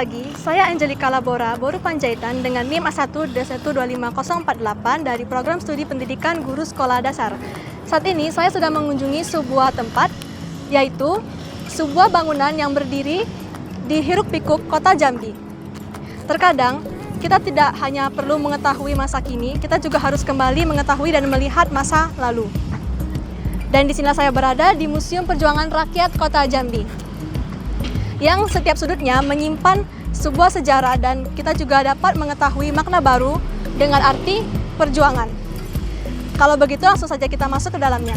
pagi, saya Angelika Labora, Boru Panjaitan dengan NIM A1D125048 dari Program Studi Pendidikan Guru Sekolah Dasar. Saat ini saya sedang mengunjungi sebuah tempat, yaitu sebuah bangunan yang berdiri di hiruk-pikuk kota Jambi. Terkadang, kita tidak hanya perlu mengetahui masa kini, kita juga harus kembali mengetahui dan melihat masa lalu. Dan di sini saya berada di Museum Perjuangan Rakyat Kota Jambi, yang setiap sudutnya menyimpan sebuah sejarah dan kita juga dapat mengetahui makna baru dengan arti perjuangan. Kalau begitu langsung saja kita masuk ke dalamnya.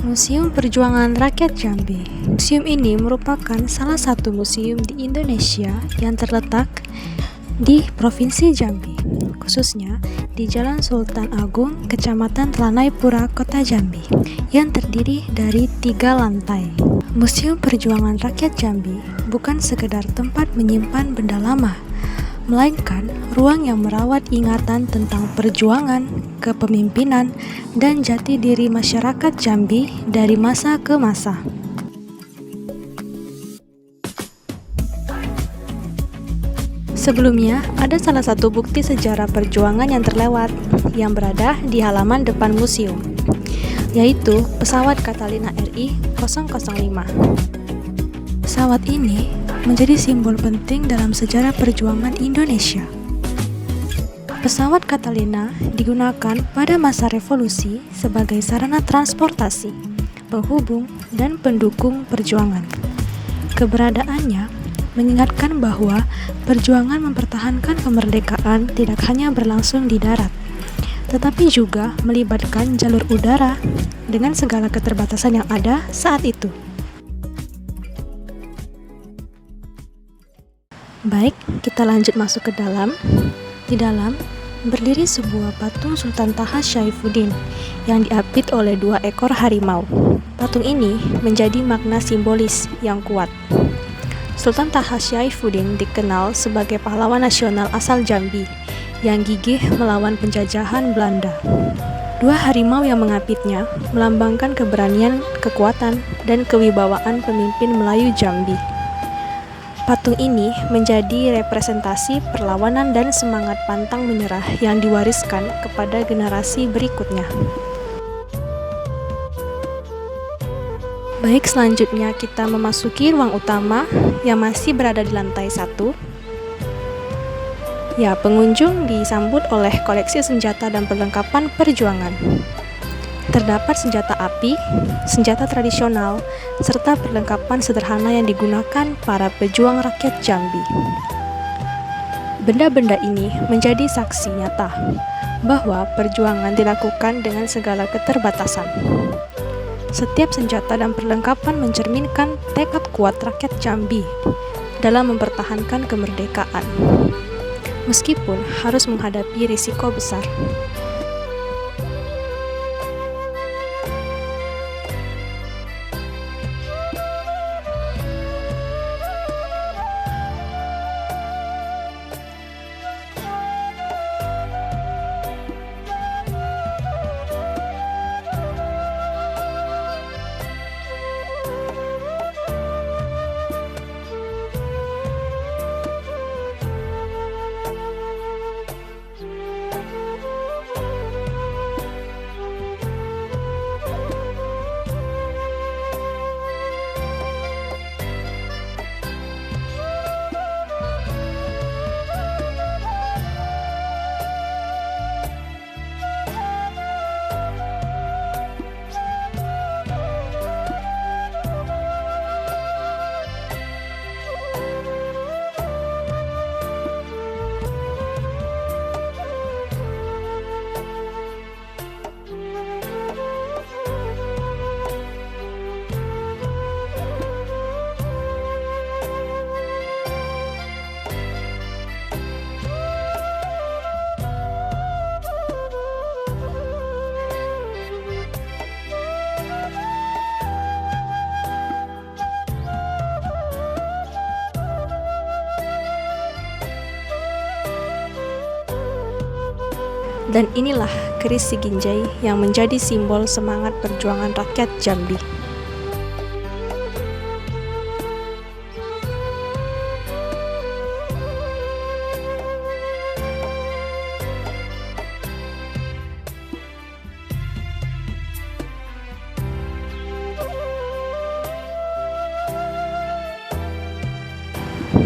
Museum Perjuangan Rakyat Jambi. Museum ini merupakan salah satu museum di Indonesia yang terletak di Provinsi Jambi, khususnya di Jalan Sultan Agung, Kecamatan Telanai-Pura, Kota Jambi, yang terdiri dari 3 lantai. Museum Perjuangan Rakyat Jambi bukan sekedar tempat menyimpan benda lama, melainkan ruang yang merawat ingatan tentang perjuangan, kepemimpinan, dan jati diri masyarakat Jambi dari masa ke masa. Sebelumnya, ada salah satu bukti sejarah perjuangan yang terlewat yang berada di halaman depan museum, yaitu pesawat Catalina RI-005. Pesawat ini menjadi simbol penting dalam sejarah perjuangan Indonesia. Pesawat Catalina digunakan pada masa revolusi sebagai sarana transportasi, penghubung, dan pendukung perjuangan. Keberadaannya mengingatkan bahwa perjuangan mempertahankan kemerdekaan tidak hanya berlangsung di darat, tetapi juga melibatkan jalur udara dengan segala keterbatasan yang ada saat itu. Baik, kita lanjut masuk ke dalam. Di dalam berdiri sebuah patung Sultan Taha Syaifuddin yang diapit oleh 2 ekor harimau. Patung ini menjadi makna simbolis yang kuat. Sultan Taha Syaifuddin dikenal sebagai pahlawan nasional asal Jambi yang gigih melawan penjajahan Belanda. 2 harimau yang mengapitnya melambangkan keberanian, kekuatan, dan kewibawaan pemimpin Melayu Jambi. Patung ini menjadi representasi perlawanan dan semangat pantang menyerah yang diwariskan kepada generasi berikutnya. Baik, selanjutnya kita memasuki ruang utama yang masih berada di lantai 1. Ya, pengunjung disambut oleh koleksi senjata dan perlengkapan perjuangan. Terdapat senjata api, senjata tradisional, serta perlengkapan sederhana yang digunakan para pejuang rakyat Jambi. Benda-benda ini menjadi saksi nyata bahwa perjuangan dilakukan dengan segala keterbatasan. Setiap senjata dan perlengkapan mencerminkan tekad kuat rakyat Jambi dalam mempertahankan kemerdekaan, meskipun harus menghadapi risiko besar. Dan inilah keris Siginjai yang menjadi simbol semangat perjuangan rakyat Jambi.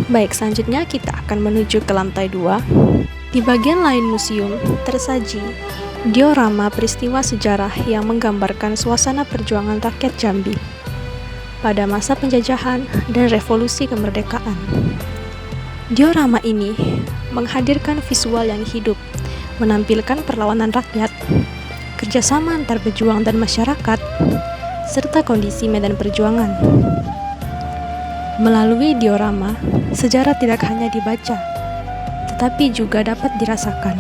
Baik, selanjutnya kita akan menuju ke lantai 2. Di bagian lain museum tersaji diorama peristiwa sejarah yang menggambarkan suasana perjuangan rakyat Jambi pada masa penjajahan dan revolusi kemerdekaan. Diorama ini menghadirkan visual yang hidup, menampilkan perlawanan rakyat, kerjasama antar pejuang dan masyarakat, serta kondisi medan perjuangan. Melalui diorama, sejarah tidak hanya dibaca, tetapi juga dapat dirasakan.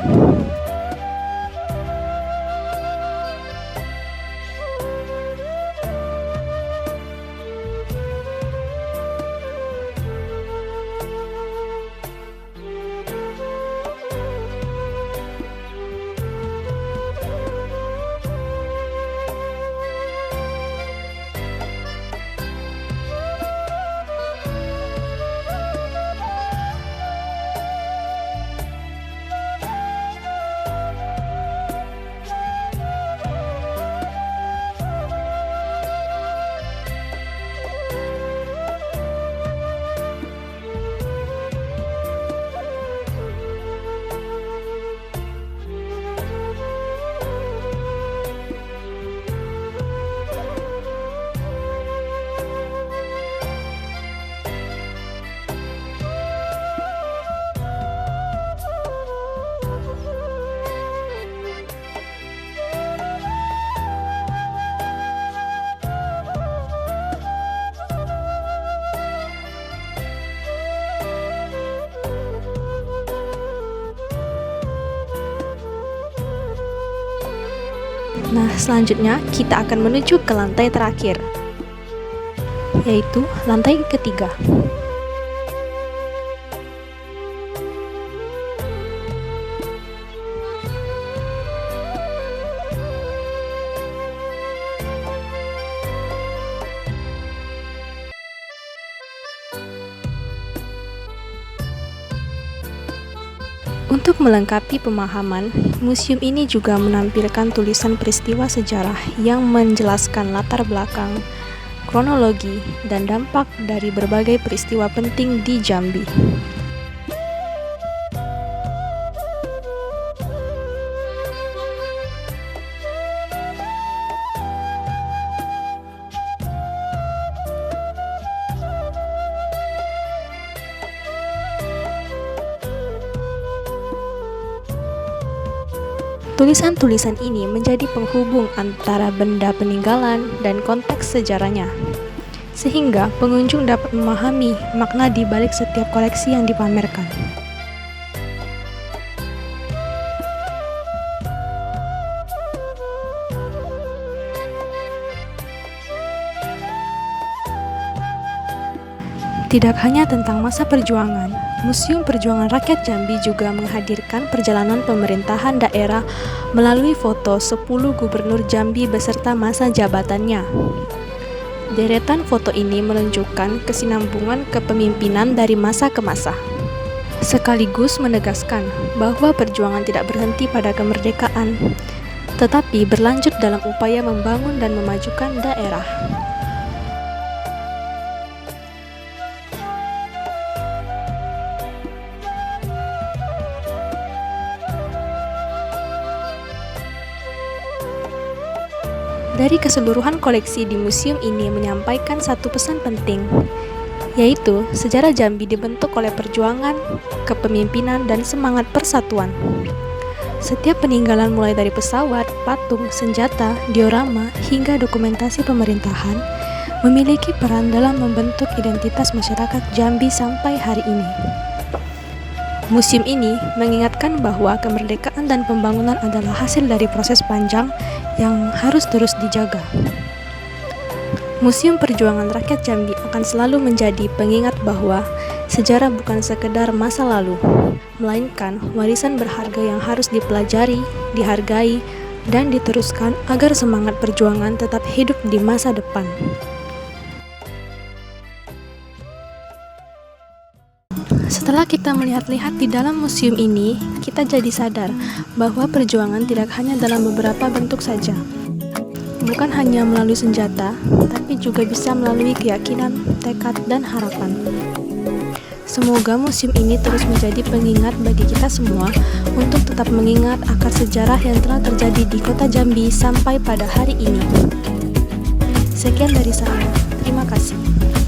Nah, selanjutnya kita akan menuju ke lantai terakhir, yaitu lantai ketiga. Untuk melengkapi pemahaman, museum ini juga menampilkan tulisan peristiwa sejarah yang menjelaskan latar belakang, kronologi, dan dampak dari berbagai peristiwa penting di Jambi. Tulisan-tulisan ini menjadi penghubung antara benda peninggalan dan konteks sejarahnya, sehingga pengunjung dapat memahami makna di balik setiap koleksi yang dipamerkan. Tidak hanya tentang masa perjuangan, Museum Perjuangan Rakyat Jambi juga menghadirkan perjalanan pemerintahan daerah melalui foto 10 gubernur Jambi beserta masa jabatannya. Deretan foto ini menunjukkan kesinambungan kepemimpinan dari masa ke masa, sekaligus menegaskan bahwa perjuangan tidak berhenti pada kemerdekaan, tetapi berlanjut dalam upaya membangun dan memajukan daerah. Dari keseluruhan koleksi di museum ini menyampaikan satu pesan penting, yaitu sejarah Jambi dibentuk oleh perjuangan, kepemimpinan, dan semangat persatuan. Setiap peninggalan mulai dari pesawat, patung, senjata, diorama, hingga dokumentasi pemerintahan memiliki peran dalam membentuk identitas masyarakat Jambi sampai hari ini. Museum ini mengingatkan bahwa kemerdekaan dan pembangunan adalah hasil dari proses panjang yang harus terus dijaga. Museum Perjuangan Rakyat Jambi akan selalu menjadi pengingat bahwa sejarah bukan sekedar masa lalu, melainkan warisan berharga yang harus dipelajari, dihargai, dan diteruskan agar semangat perjuangan tetap hidup di masa depan. Setelah kita melihat-lihat di dalam museum ini, kita jadi sadar bahwa perjuangan tidak hanya dalam beberapa bentuk saja. Bukan hanya melalui senjata, tapi juga bisa melalui keyakinan, tekad, dan harapan. Semoga museum ini terus menjadi pengingat bagi kita semua untuk tetap mengingat akar sejarah yang telah terjadi di Kota Jambi sampai pada hari ini. Sekian dari saya. Terima kasih.